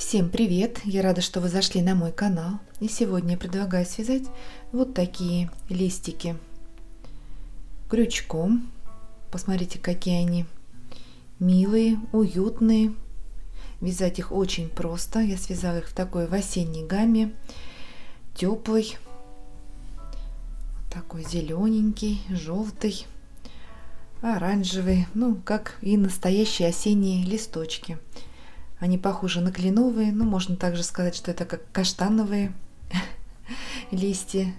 Всем привет! Я рада, что вы зашли на мой канал. И сегодня я предлагаю связать вот такие листики крючком. Посмотрите, какие они милые, уютные. Вязать их очень просто. Я связала их в такой в осенней гамме, теплый, такой зелененький, желтый, оранжевый, ну как и настоящие осенние листочки. Они похожи на кленовые, но можно также сказать, что это как каштановые листья.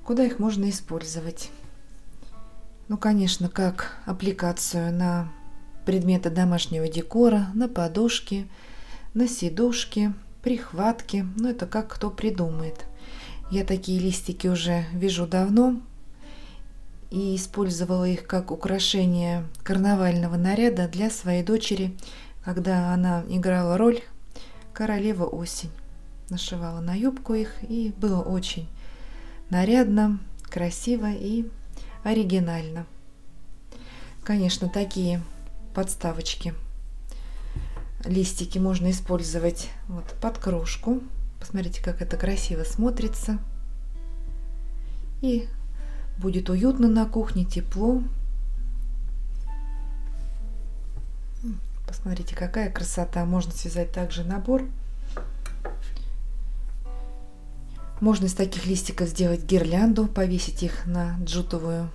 Куда их можно использовать? Ну, конечно, как аппликацию на предметы домашнего декора, на подушки, на сидушки, прихватки. Ну, это как кто придумает. Я такие листики уже вяжу давно и использовала их как украшение карнавального наряда для своей дочери, когда она играла роль королева осень. Нашивала на юбку их, и было очень нарядно, красиво и оригинально. Конечно, такие подставочки, листики можно использовать вот под крошку. Посмотрите, как это красиво смотрится. И будет уютно на кухне, тепло. Посмотрите, какая красота. Можно связать также набор. Можно из таких листиков сделать гирлянду, повесить их на джутовую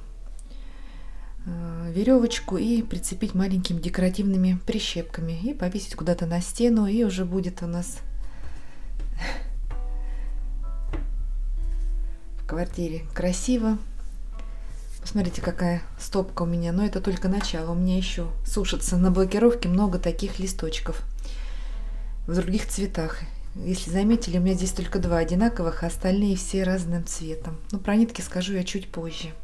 веревочку и прицепить маленькими декоративными прищепками и повесить куда-то на стену, и уже будет у нас в квартире красиво. Посмотрите, какая стопка у меня, но это только начало. У меня еще сушится на блокировке много таких листочков в других цветах. Если заметили, у меня здесь только два одинаковых, а остальные все разным цветом. Но про нитки скажу я чуть позже.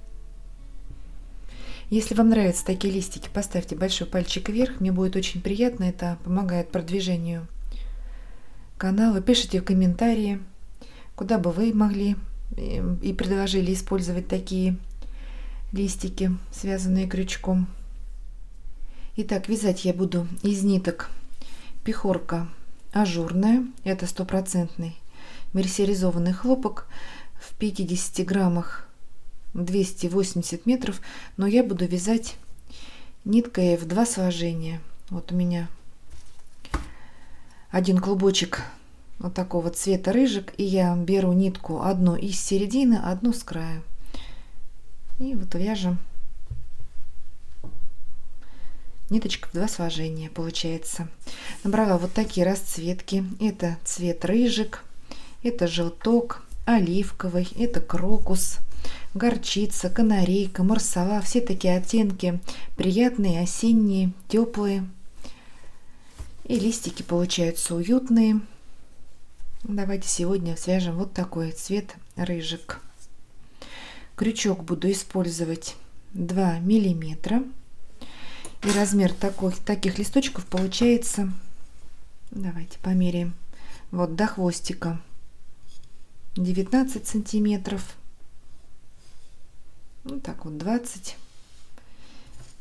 Если вам нравятся такие листики, поставьте большой пальчик вверх, мне будет очень приятно, это помогает продвижению канала. Пишите в комментарии, куда бы вы могли и предложили использовать такие листики, связанные крючком. Итак, вязать я буду из ниток пехорка ажурная, это 100% мерсеризованный хлопок, в 50 граммах 280 метров, но я буду вязать ниткой в 2 сложения. Вот у меня один клубочек вот такого цвета рыжик, и я беру нитку одну из середины, одну с края. И вот вяжем ниточка в 2 сложения получается. Набрала вот такие расцветки. Это цвет рыжик, это желток, оливковый, это крокус, горчица, канарейка, марсала. Все такие оттенки приятные, осенние, теплые. И листики получаются уютные. Давайте сегодня свяжем вот такой цвет рыжик. Крючок буду использовать 2 миллиметра. И размер таких листочков получается, давайте померяем, вот до хвостика 19 сантиметров. Вот так вот 20.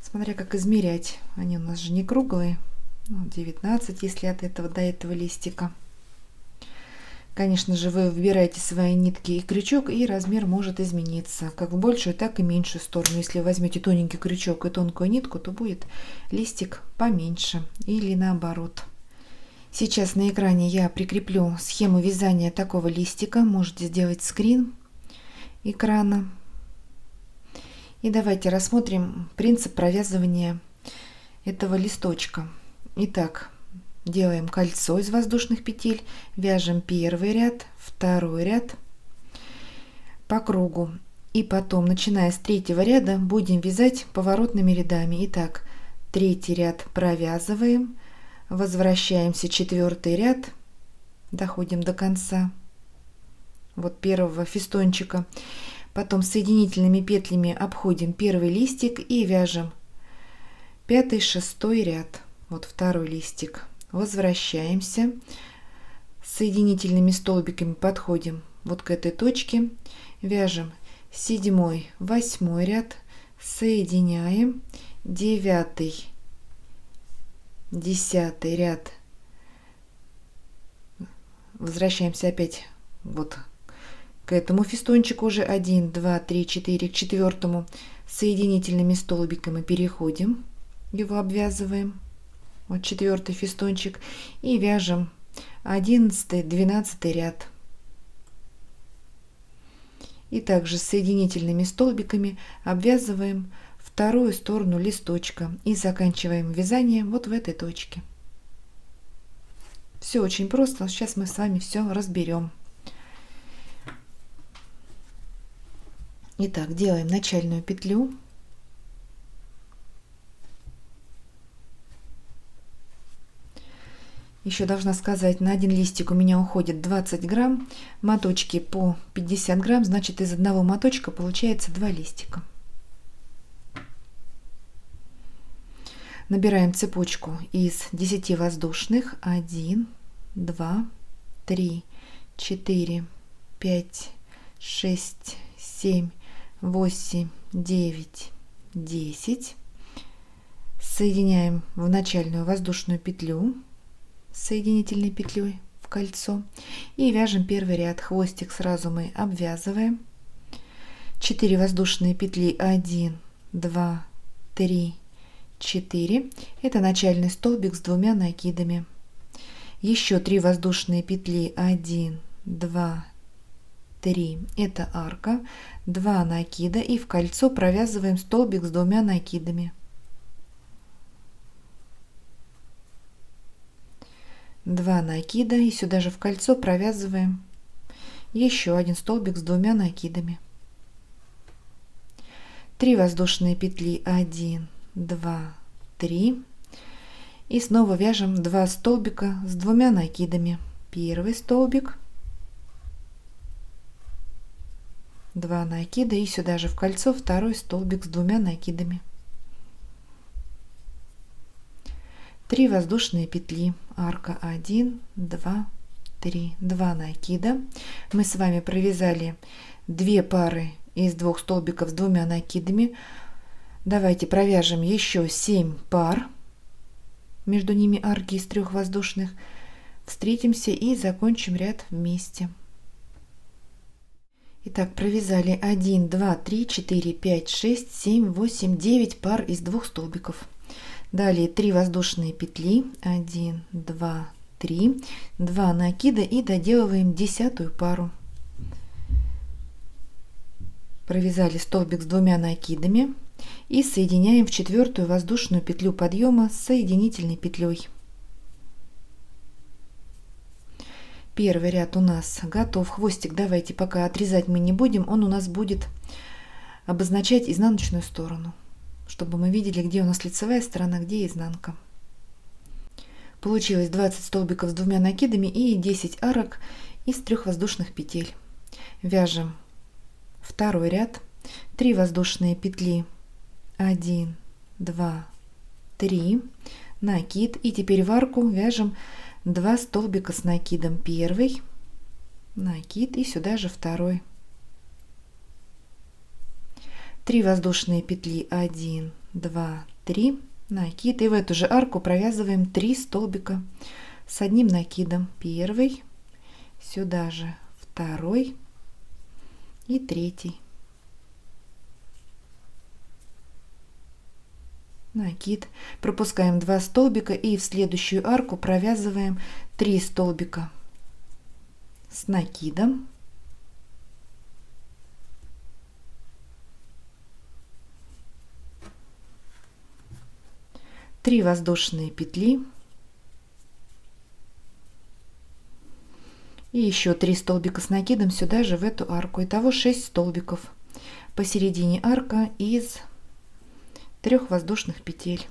Смотря как измерять. Они у нас же не круглые. 19, если от этого до этого листика. Конечно же, вы выбираете свои нитки и крючок, и размер может измениться, как в большую, так и меньшую сторону. Если возьмете тоненький крючок и тонкую нитку, то будет листик поменьше или наоборот. Сейчас на экране я прикреплю схему вязания такого листика. Можете сделать скрин экрана. И давайте рассмотрим принцип провязывания этого листочка. Итак, делаем кольцо из воздушных петель, вяжем первый ряд, второй ряд по кругу, и потом, начиная с третьего ряда, будем вязать поворотными рядами. Итак, третий ряд провязываем, возвращаемся, четвертый ряд, доходим до конца вот первого фестончика, потом соединительными петлями обходим первый листик и вяжем пятый, шестой ряд, вот второй листик. Возвращаемся, соединительными столбиками подходим вот к этой точке, вяжем 7, 8 ряд, соединяем 9, 10 ряд, возвращаемся опять вот к этому фестончику уже 1, 2, 3, 4, к четвертому соединительными столбиками переходим, его обвязываем, вот четвертый фестончик, и вяжем 11, 12 ряд. И также с соединительными столбиками обвязываем вторую сторону листочка и заканчиваем вязание вот в этой точке. Все очень просто, сейчас мы с вами все разберем. Итак, делаем начальную петлю. Еще должна сказать, на один листик у меня уходит 20 грамм, моточки по 50 грамм, значит из одного моточка получается 2 листика. Набираем цепочку из 10 воздушных. 1, 2, 3, 4, 5, 6, 7, 8, 9, 10. Соединяем в начальную воздушную петлю с соединительной петлей в кольцо и вяжем первый ряд. Хвостик сразу мы обвязываем. 4 воздушные петли. 1, 2, 3, 4. Это начальный столбик с 2 накидами. Еще 3 воздушные петли. 1, 2, 3. Это арка. 2 накида и в кольцо провязываем столбик с 2 накидами. 2 накида и сюда же в кольцо провязываем еще один столбик с 2 накидами. 3 воздушные петли. 1, 2, 3. И снова вяжем 2 столбика с 2 накидами. Первый столбик, 2 накида и сюда же в кольцо второй столбик с 2 накидами. 3 воздушные петли, арка 1, 2, 3, 2 накида. Мы с вами провязали 2 пары из 2 столбиков с 2 накидами. Давайте провяжем еще 7 пар, между ними арки из 3 воздушных. Встретимся и закончим ряд вместе. Итак, провязали 1, 2, 3, 4, 5, 6, 7, 8, 9 пар из 2 столбиков. Далее 3 воздушные петли. 1, 2, 3, 2 накида и доделываем 10-ю пару. Провязали столбик с 2 накидами и соединяем в 4-ю воздушную петлю подъема с соединительной петлей. Первый ряд у нас готов. Хвостик давайте пока отрезать мы не будем, он у нас будет обозначать изнаночную сторону, чтобы мы видели, где у нас лицевая сторона, где изнанка. Получилось 20 столбиков с 2 накидами и 10 арок из 3 воздушных петель. Вяжем второй ряд. 3 воздушные петли. 1, 2, 3. Накид. И теперь в арку вяжем 2 столбика с накидом. Первый накид и сюда же второй. 3 воздушные петли. 1, 2, 3. Накид. И в эту же арку провязываем 3 столбика с 1 накидом. Первый, сюда же второй и третий. Накид. Пропускаем 2 столбика и в следующую арку провязываем 3 столбика с накидом. Три воздушные петли и еще 3 столбика с накидом сюда же в эту арку. Итого 6 столбиков. Посередине арка из 3 воздушных петель.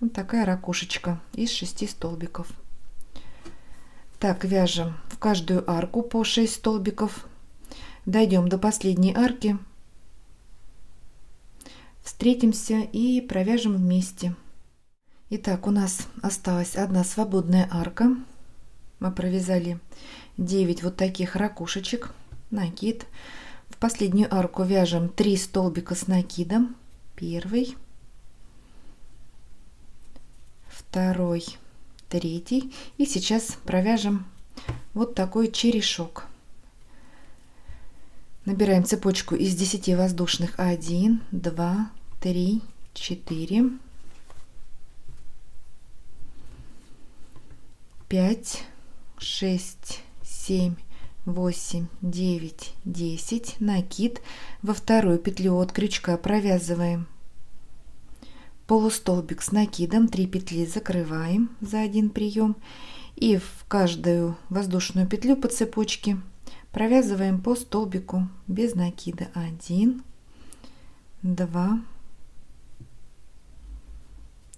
Вот такая ракушечка из 6 столбиков. Так, вяжем в каждую арку по 6 столбиков. Дойдем до последней арки. Встретимся и провяжем вместе. Итак, у нас осталась одна свободная арка. Мы провязали 9 вот таких ракушечек. Накид. В последнюю арку вяжем 3 столбика с накидом. Первый, второй, третий. И сейчас провяжем вот такой черешок. Набираем цепочку из 10 воздушных. 1, 2, 3, 4, 5, 6, 7, 8, 9, 10. Накид. Во вторую петлю от крючка провязываем полустолбик с накидом, 3 петли закрываем за один прием, и в каждую воздушную петлю по цепочке провязываем по столбику без накида. 1, 2,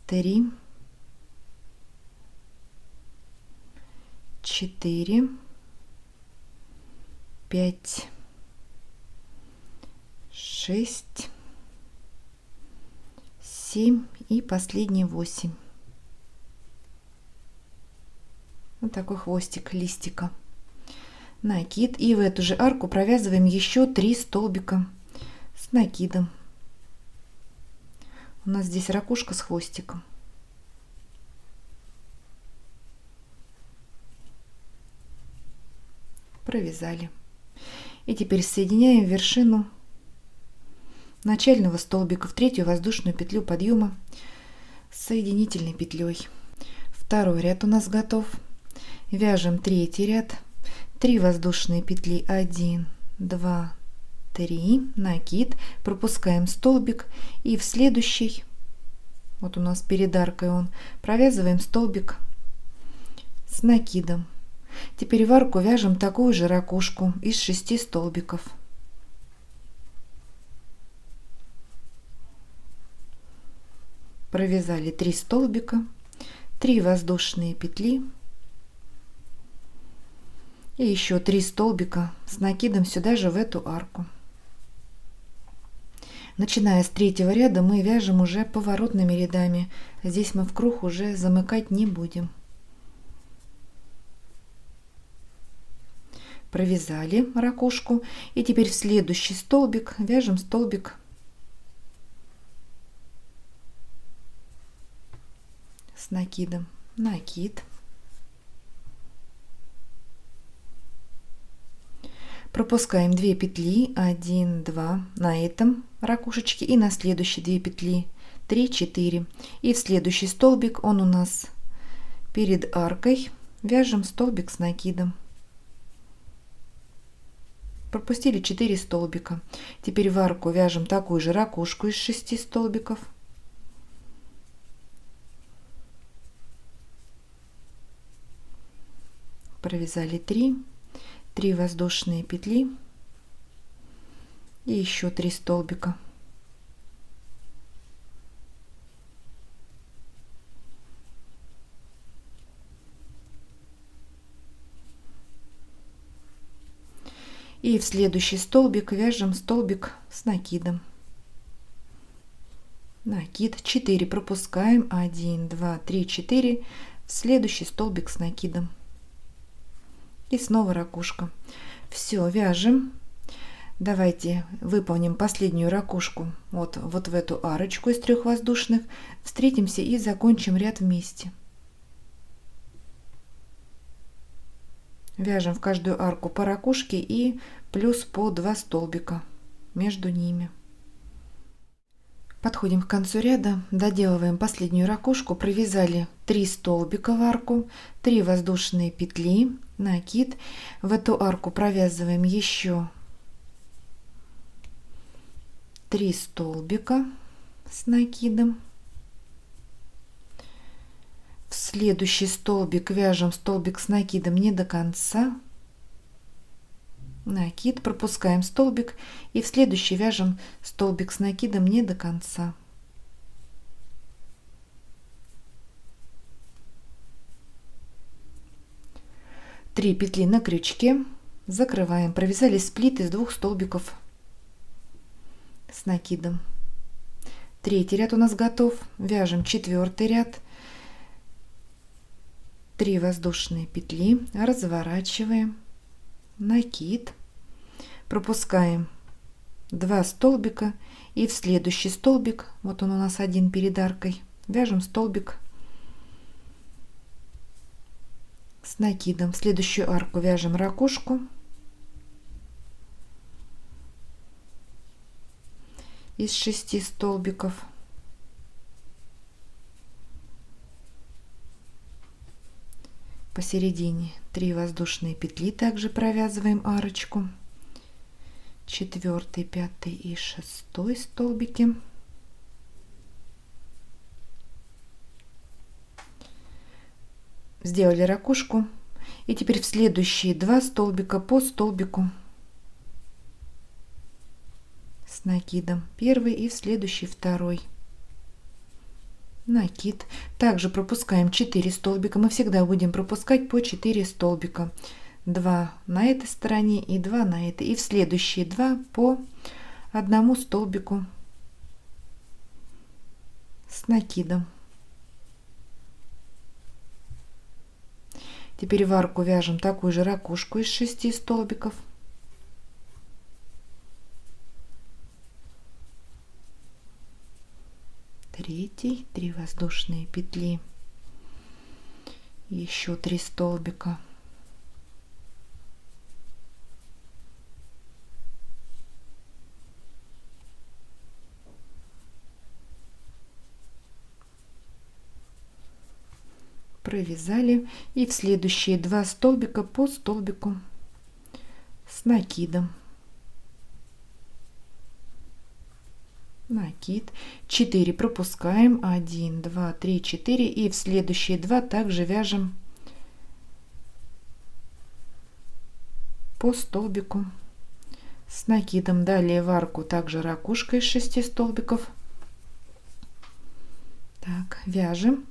3, 4, 5, 6, 7 и последний 8. Вот такой хвостик листика. Накид. И в эту же арку провязываем еще 3 столбика с накидом. У нас здесь ракушка с хвостиком. Провязали. И теперь соединяем вершину начального столбика в третью воздушную петлю подъема с соединительной петлей. Второй ряд у нас готов. Вяжем третий ряд. 3 воздушные петли. 1, 2, 3. Накид. Пропускаем столбик. И в следующий, вот у нас перед аркой он, провязываем столбик с накидом. Теперь в арку вяжем такую же ракушку из 6 столбиков. Провязали 3 столбика, 3 воздушные петли и еще 3 столбика с накидом сюда же в эту арку. Начиная с третьего ряда мы вяжем уже поворотными рядами. Здесь мы в круг уже замыкать не будем. Провязали ракушку, и теперь в следующий столбик вяжем столбик с накидом. Накид. Пропускаем 2 петли. 1, 2 на этом ракушечке, и на следующие 2 петли. 3, 4. И в следующий столбик, он у нас перед аркой, вяжем столбик с накидом. Пропустили 4 столбика. Теперь в арку вяжем такую же ракушку из 6 столбиков. Провязали 3 воздушные петли и еще 3 столбика. И в следующий столбик вяжем столбик с накидом. Накид. 4 пропускаем. 1, 2, 3, 4. В следующий столбик с накидом. И снова ракушка. Все, вяжем. Давайте выполним последнюю ракушку вот в эту арочку из 3 воздушных. Встретимся и закончим ряд вместе. Вяжем в каждую арку по ракушке и плюс по 2 столбика между ними. Подходим к концу ряда, доделываем последнюю ракушку, провязали 3 столбика в арку, 3 воздушные петли, накид. В эту арку провязываем еще 3 столбика с накидом. В следующий столбик вяжем столбик с накидом не до конца. Накид, пропускаем столбик, и в следующий вяжем столбик с накидом не до конца. Три петли на крючке, закрываем. Провязали сплит из 2 столбиков с накидом. Третий ряд у нас готов. Вяжем 4-й ряд. 3 воздушные петли, разворачиваем, накид, пропускаем 2 столбика, и в следующий столбик, вот он у нас один перед аркой, вяжем столбик с накидом. В следующую арку вяжем ракушку из 6 столбиков. Посередине 3 воздушные петли, также провязываем арочку. 4, 5 и 6 столбики. Сделали ракушку, и теперь в следующие 2 столбика по столбику с накидом, первый и в следующий второй накид. Также пропускаем 4 столбика, мы всегда будем пропускать по 4 столбика, 2 на этой стороне и 2 на этой, и в следующие 2 по одному столбику с накидом. Теперь в арку вяжем такую же ракушку из 6 столбиков. Третий, 3 воздушные петли, еще 3 столбика. Провязали, и в следующие 2 столбика по столбику с накидом. Накид, 4 пропускаем, 1, 2, 3, 4, и в следующие 2 также вяжем по столбику с накидом. Далее в арку также ракушка из 6 столбиков. Так, вяжем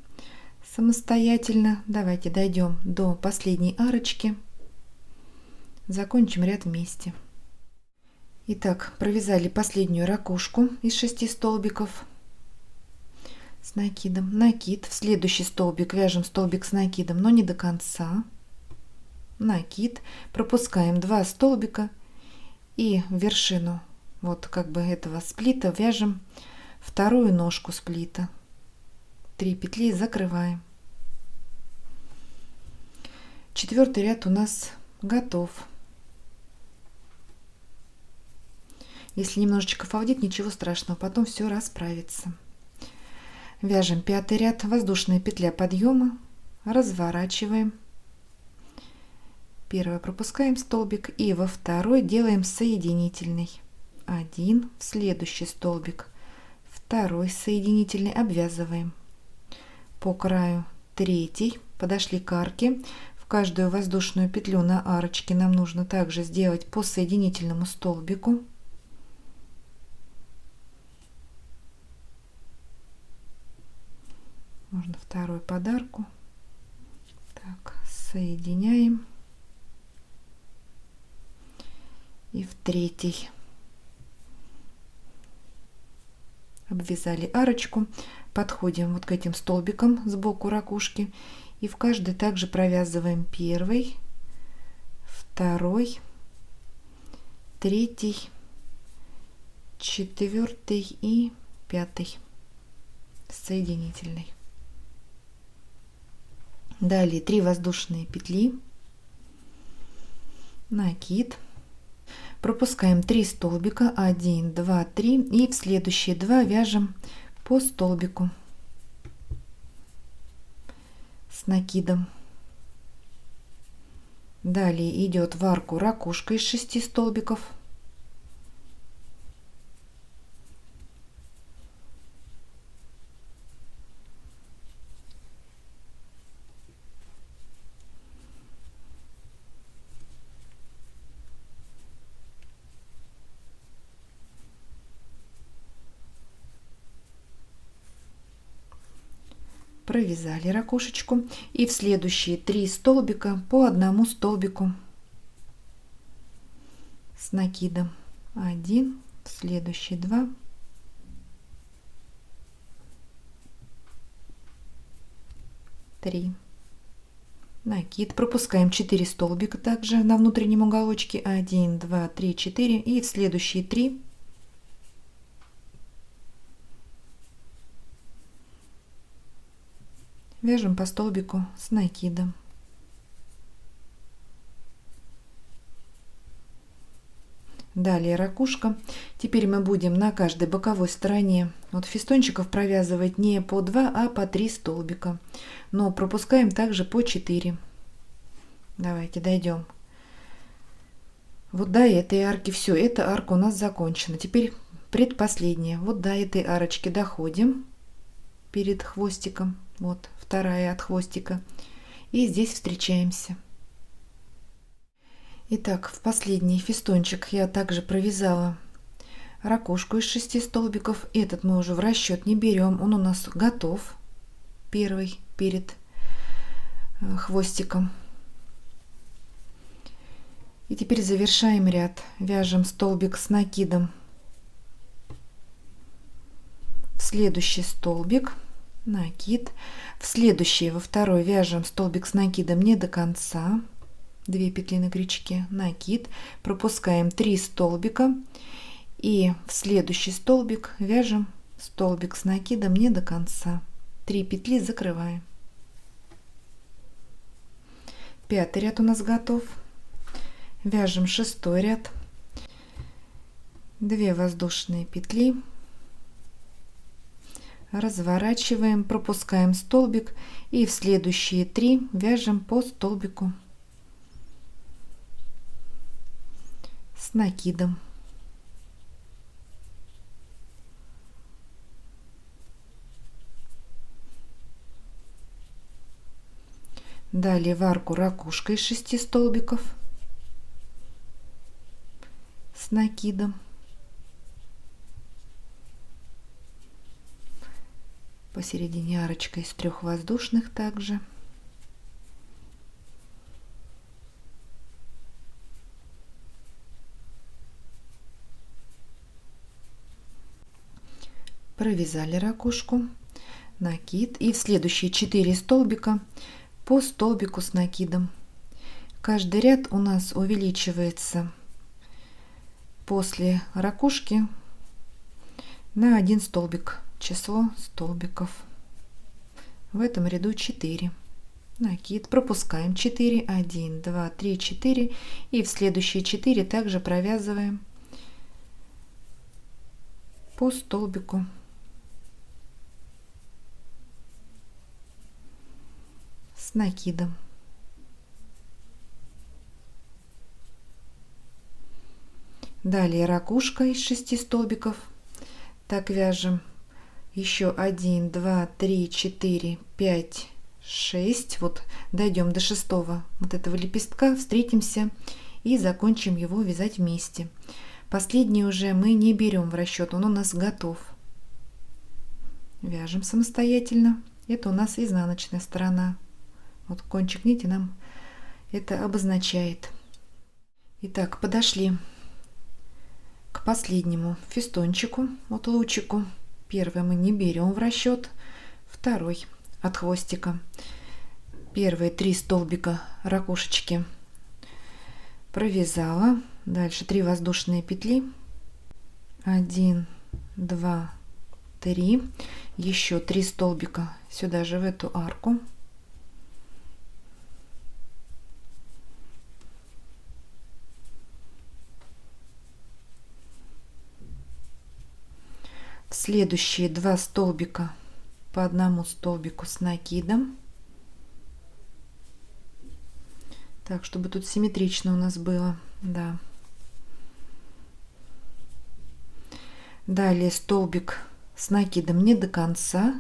самостоятельно. Давайте дойдем до последней арочки, закончим ряд вместе. Итак, провязали последнюю ракушку из 6 столбиков с накидом. Накид, в следующий столбик вяжем столбик с накидом, но не до конца. Накид, пропускаем 2 столбика, и в вершину вот как бы этого сплита вяжем вторую ножку сплита. 3 петли закрываем. 4-й ряд у нас готов. Если немножечко фалдит, ничего страшного, потом все расправится. Вяжем 5-й ряд, воздушная петля подъема, разворачиваем. Первый пропускаем столбик, и во второй делаем соединительный. 1 в следующий столбик, второй соединительный, обвязываем. По краю 3, подошли к арке. В каждую воздушную петлю на арочке нам нужно также сделать по соединительному столбику. Можно второй подарку. Так, соединяем. И в 3 обвязали арочку, подходим вот к этим столбикам сбоку ракушки, и в каждый также провязываем 1, 2, 3, 4 и 5 соединительный. Далее 3 воздушные петли, накид, пропускаем 3 столбика, 1, 2, 3, и в следующие 2 вяжем по столбику с накидом. Далее идет в арку ракушка из 6 столбиков. Провязали ракушечку, и в следующие 3 столбика по одному столбику с накидом. 1, в следующие 2, 3, накид, пропускаем 4 столбика также на внутреннем уголочке, 1, 2, 3, 4, и в следующие 3 вяжем по столбику с накидом. Далее ракушка. Теперь мы будем на каждой боковой стороне вот фестончиков провязывать не по 2, а по 3 столбика. Но пропускаем также по 4. Давайте дойдем. Вот до этой арки все, эта арка у нас закончена. Теперь предпоследняя. Вот до этой арочки доходим перед хвостиком. Вот вторая от хвостика. И здесь встречаемся. Итак, в последний фестончик я также провязала ракушку из 6 столбиков. Этот мы уже в расчет не берем, он у нас готов, первый перед хвостиком. И теперь завершаем ряд, вяжем столбик с накидом в следующий столбик, накид, в следующий, во второй вяжем столбик с накидом не до конца, 2 петли на крючке, накид, пропускаем 3 столбика и в следующий столбик вяжем столбик с накидом не до конца, 3 петли закрываем. 5 ряд у нас готов. Вяжем 6 ряд, 2 воздушные петли, разворачиваем, пропускаем столбик и в следующие 3 вяжем по столбику с накидом. Далее в арку ракушка из 6 столбиков с накидом. Посередине арочка из 3 воздушных также. Провязали ракушку, накид и в следующие 4 столбика по столбику с накидом. Каждый ряд у нас увеличивается после ракушки на 1 столбик, число столбиков. В этом ряду 4. Накид, пропускаем 4, 1, 2, 3, 4 и в следующие 4 также провязываем по столбику с накидом. Далее ракушка из 6 столбиков. Так вяжем еще 1, 2, 3, 4, 5, 6. Вот дойдем до 6 вот этого лепестка, встретимся и закончим его вязать вместе. Последний уже мы не берем в расчет, он у нас готов. Вяжем самостоятельно. Это у нас изнаночная сторона. Вот кончик нити нам это обозначает. Итак, подошли к последнему фестончику, вот лучику. Первый мы не берем в расчет, второй от хвостика. Первые 3 столбика ракушечки провязала, дальше 3 воздушные петли, 1, 2, 3, еще 3 столбика сюда же в эту арку. Следующие 2 столбика по 1 столбику с накидом, так чтобы тут симметрично у нас было, да. Далее столбик с накидом не до конца,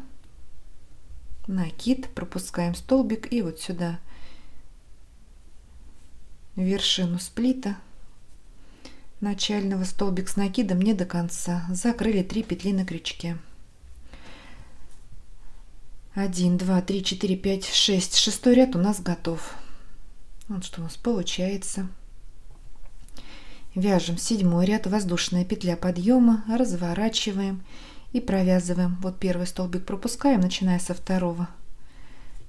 накид, пропускаем столбик и вот сюда в вершину сплита начального, столбик с накидом не до конца, закрыли 3 петли на крючке. 1, 2, 3, 4, 5, 6. 6 ряд у нас готов. Вот что у нас получается. Вяжем 7 ряд, воздушная петля подъема, разворачиваем и провязываем. Вот первый столбик пропускаем, начиная со второго.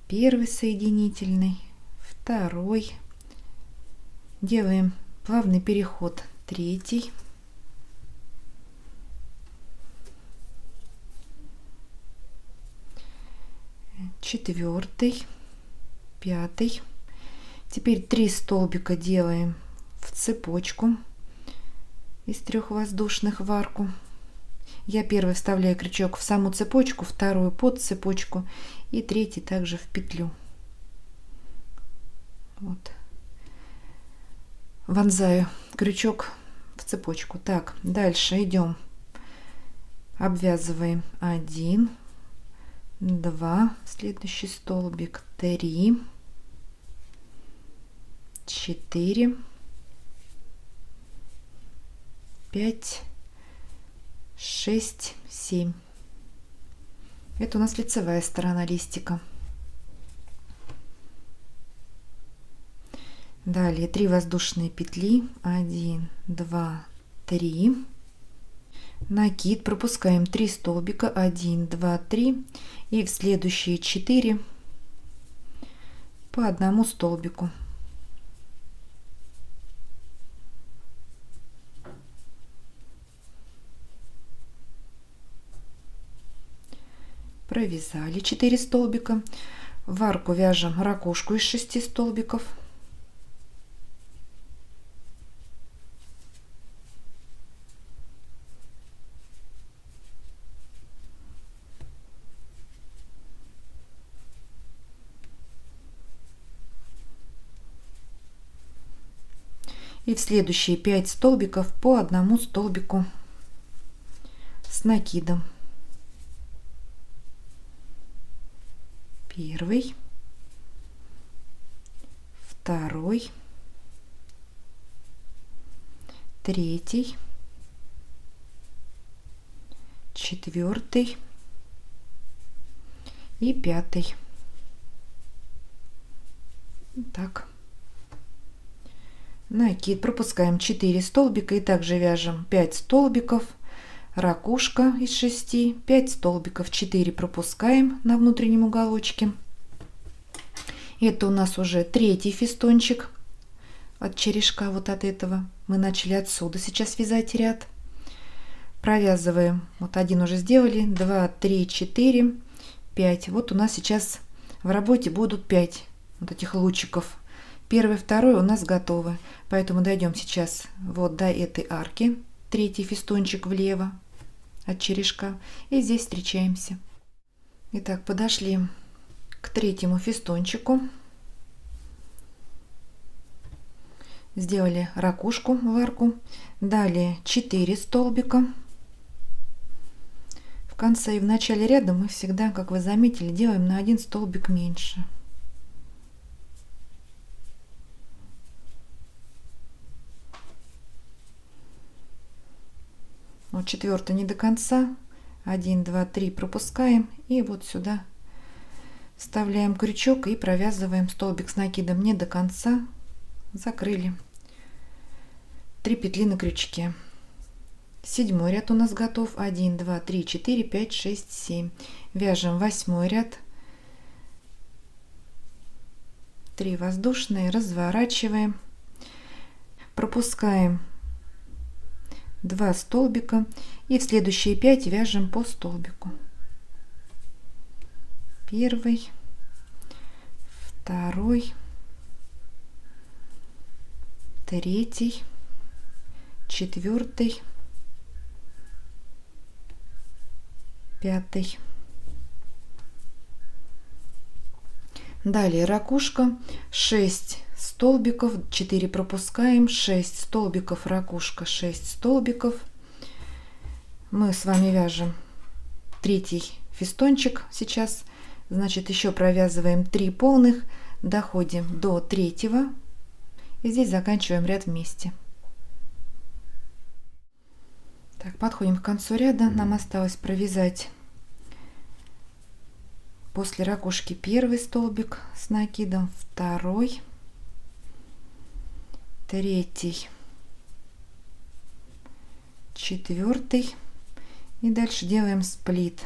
Первый соединительный, второй. Делаем плавный переход. Третий, четвертый, пятый. Теперь 3 столбика делаем в цепочку из 3 воздушных в арку. Я первый вставляю крючок в саму цепочку, вторую под цепочку и третий также в петлю. Вот. Вонзаю крючок в цепочку. Так, дальше идем. Обвязываем 1, 2, следующий столбик, 3, 4, 5, 6, 7. Это у нас лицевая сторона листика. Далее 3 воздушные петли, 1, 2, 3. Накид, пропускаем 3 столбика, 1, 2, 3, и в следующие 4 по одному столбику. Провязали 4 столбика. В арку вяжем ракушку из 6 столбиков. И в следующие 5 столбиков по одному столбику с накидом. Первый, второй, третий, четвертый и пятый. Так. Накид, пропускаем 4 столбика и также вяжем 5 столбиков, ракушка из 6, 5 столбиков, 4 пропускаем на внутреннем уголочке. Это у нас уже третий фестончик от черешка, вот от этого. Мы начали отсюда сейчас вязать ряд. Провязываем, вот один уже сделали, 2, 3, 4, 5. Вот у нас сейчас в работе будут 5 вот этих лучиков. Первый, второй у нас готовы, поэтому дойдем сейчас вот до этой арки, третий фестончик влево от черешка, и здесь встречаемся. Итак, подошли к третьему фестончику, сделали ракушку в арку, далее 4 столбика. В конце и в начале ряда мы всегда, как вы заметили, делаем на 1 столбик меньше. Вот 4 не до конца, 1, 2, 3 пропускаем, и вот сюда вставляем крючок и провязываем столбик с накидом не до конца, закрыли 3 петли на крючке. 7 ряд у нас готов, 1, 2, 3, 4, 5, 6, 7. Вяжем 8 ряд, 3 воздушные, разворачиваем, пропускаем 2 столбика и в следующие 5 вяжем по столбику. Первый, второй, третий, четвертый, пятый. Далее ракушка, 6 столбиков, 4 пропускаем, 6 столбиков, ракушка, 6 столбиков. Мы с вами вяжем третий фестончик сейчас, значит еще провязываем 3 полных, доходим до третьего и здесь заканчиваем ряд вместе. Так, подходим к концу ряда, нам осталось провязать после ракушки первый столбик с накидом, второй, третий, четвертый, и дальше делаем сплит.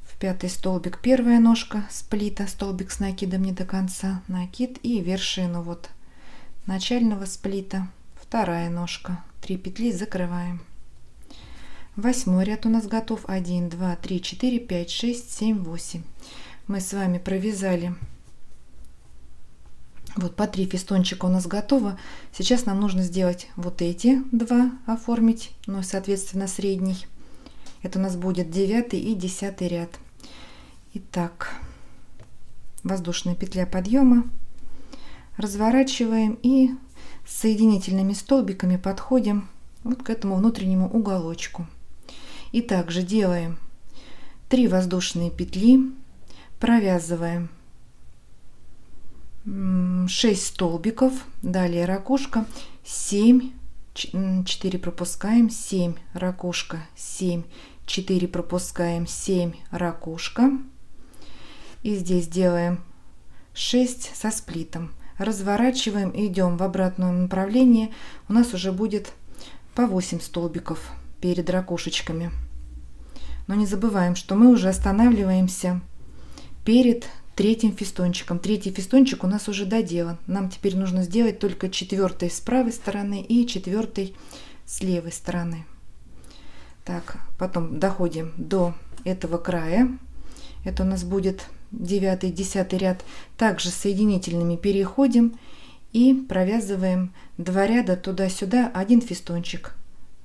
В 5 столбик первая ножка сплита, столбик с накидом не до конца, накид, и вершину вот начального сплита, вторая ножка, 3 петли закрываем. 8 ряд у нас готов, 1, 2, 3, 4, 5, 6, 7, 8. Мы с вами провязали Вот по 3 фестончика у нас готово. Сейчас нам нужно сделать вот эти два, оформить, ну и соответственно средний. Это у нас будет 9 и 10 ряд. Итак, воздушная петля подъема, разворачиваем и с соединительными столбиками подходим вот к этому внутреннему уголочку. И также делаем 3 воздушные петли, провязываем 6 столбиков, далее ракушка, 7, 4 пропускаем, 7 ракушка, 7, 4 пропускаем, 7 ракушка. И здесь делаем 6 со сплитом. Разворачиваем и идем в обратном направлении. У нас уже будет по 8 столбиков перед ракушечками. Но не забываем, что мы уже останавливаемся перед третьим фестончиком. Третий фестончик у нас уже доделан. Нам теперь нужно сделать только 4 с правой стороны и 4 с левой стороны. Так, потом доходим до этого края. Это у нас будет 9 10 ряд. Также соединительными переходим и провязываем 2 ряда туда-сюда, 1 фестончик.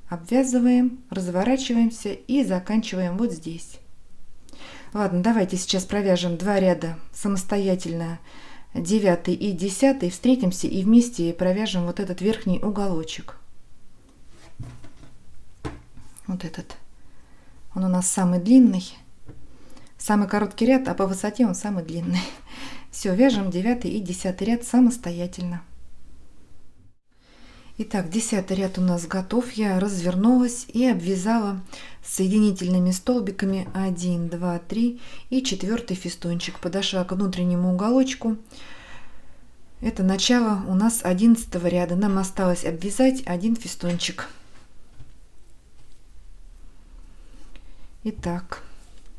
Обвязываем, разворачиваемся и заканчиваем вот здесь. Ладно, давайте сейчас провяжем 2 ряда самостоятельно, 9 и 10, встретимся и вместе провяжем вот этот верхний уголочек. Вот этот. Он у нас самый длинный, самый короткий ряд, а по высоте он самый длинный. Все, вяжем 9 и 10 ряд самостоятельно. Итак, 10 ряд у нас готов. Я развернулась и обвязала соединительными столбиками 1, 2, 3 и 4 фестончик. Подошла к внутреннему уголочку. Это начало у нас 11 ряда. Нам осталось обвязать 1 фестончик. Итак,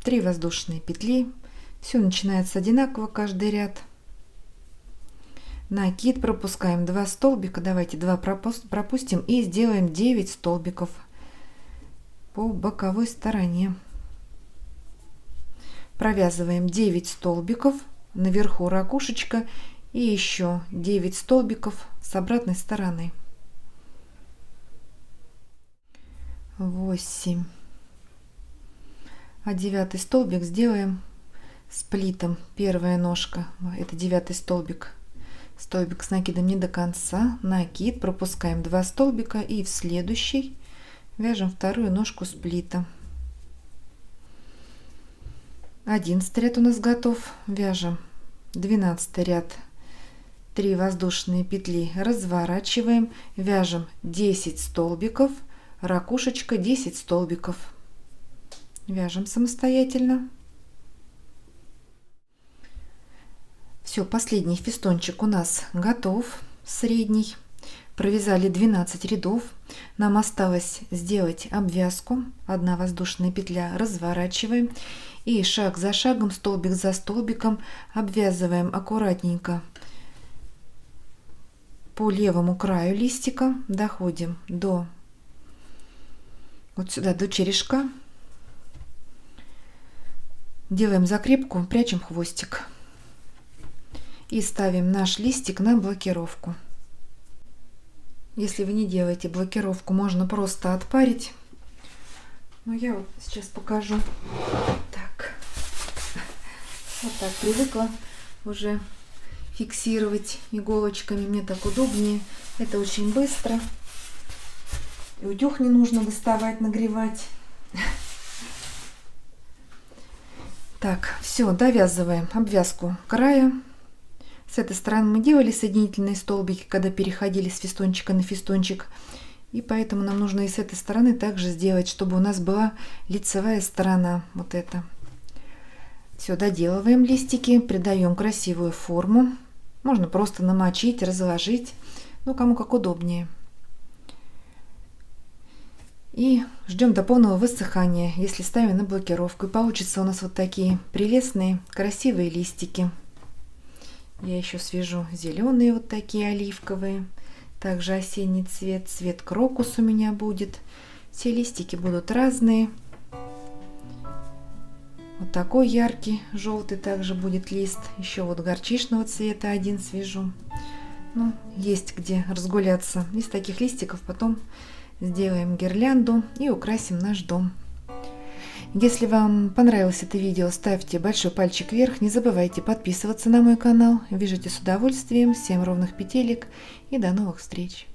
3 воздушные петли. Все начинается одинаково, каждый ряд. Накид, пропускаем 2 столбика, давайте 2 пропустим и сделаем 9 столбиков по боковой стороне. Провязываем 9 столбиков, наверху ракушечка и еще 9 столбиков с обратной стороны. 8. А 9 столбик сделаем сплитом. Первая ножка, это 9 столбик. Столбик с накидом не до конца, накид, пропускаем 2 столбика и в следующий вяжем вторую ножку сплита. 11 ряд у нас готов. Вяжем 12 ряд, 3 воздушные петли, разворачиваем, вяжем 10 столбиков, ракушечка, 10 столбиков. Вяжем самостоятельно. Все, последний фестончик у нас готов, средний. Провязали 12 рядов. Нам осталось сделать обвязку. 1 воздушная петля, разворачиваем и шаг за шагом, столбик за столбиком обвязываем аккуратненько по левому краю листика. Доходим до вот сюда, до черешка. Делаем закрепку, прячем хвостик. И ставим наш листик на блокировку. Если вы не делаете блокировку, можно просто отпарить. Но я вот сейчас покажу. Так. Вот так привыкла уже фиксировать иголочками. Мне так удобнее. Это очень быстро. И утюг не нужно доставать, нагревать. Так, все, довязываем обвязку края. С этой стороны мы делали соединительные столбики, когда переходили с фестончика на фестончик. И поэтому нам нужно и с этой стороны также сделать, чтобы у нас была лицевая сторона. Вот это. Все, доделываем листики, придаем красивую форму. Можно просто намочить, разложить. Ну, кому как удобнее. И ждем до полного высыхания, если ставим на блокировку. И получится у нас вот такие прелестные, красивые листики. Я еще свяжу зеленые, вот такие оливковые. Также осенний цвет, цвет крокус у меня будет. Все листики будут разные. Вот такой яркий, желтый также будет лист. Еще вот горчичного цвета один свяжу. Ну, есть где разгуляться. Из таких листиков потом сделаем гирлянду и украсим наш дом. Если вам понравилось это видео, ставьте большой пальчик вверх. Не забывайте подписываться на мой канал. Вяжите с удовольствием. Всем ровных петелек и до новых встреч!